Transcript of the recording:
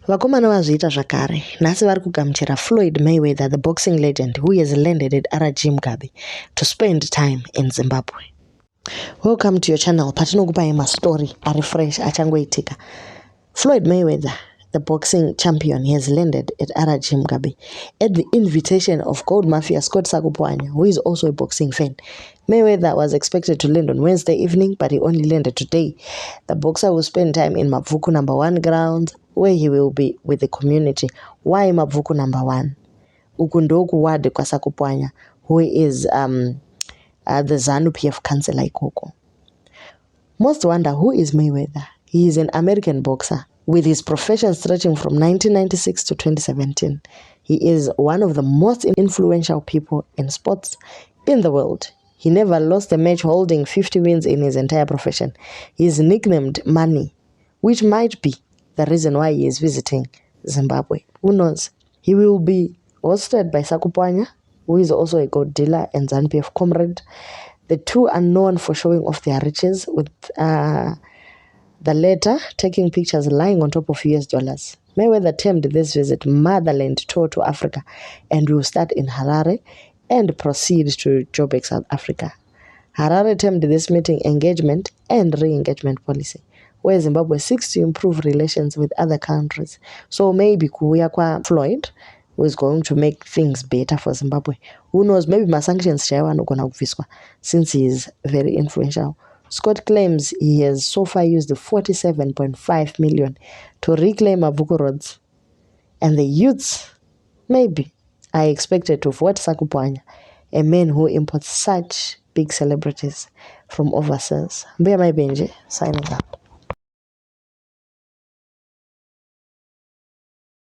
Vakomana vazviita zvakare. Nhasi vari kugamuchira Floyd Mayweather, the boxing legend who has landed at RG Mugabe to spend time in Zimbabwe. Welcome to your channel. Patinokupai mastori ari fresh achangoitika. Floyd Mayweather, the boxing champion, has landed at RG Mugabe at the invitation of Gold Mafia Scott Sakupwanya, who is also a boxing fan. Mayweather was expected to land on Wednesday evening, but he only landed today. The boxer will spend time in Mabvuku number 1 grounds, where he will be with the community. Why Mabvuku number 1? Ukundoku ward kwa Sakupwanya, who is the ZANU-PF councillor ikoko. Most wonder, who is Mayweather? He is an American boxer with his profession stretching from 1996 to 2017. He is one of the most influential people in sports in the world. He never lost a match, holding 50 wins in his entire profession. He is nicknamed Money, which might be the reason why he is visiting Zimbabwe. Who knows? He will be hosted by Sakupwanya, who is also a gold dealer and ZANU-PF comrade. The two are known for showing off their riches, with the latter taking pictures lying on top of US dollars. Mayweather termed this visit Motherland Tour to Africa and will start in Harare and proceed to Joburg, South Africa. Harare termed this meeting engagement and re-engagement policy, where Zimbabwe seeks to improve relations with other countries. So maybe kuya kwa Floyd is going to make things better for Zimbabwe. Who knows? Maybe my sanctions since he is very influential. Scott claims he has so far used 47.5 million to reclaim Mabvuku roads, and the youths maybe are expected to vote Sakupwanya, a man who imports such big celebrities from overseas. Mbeya Maibenje, signing out.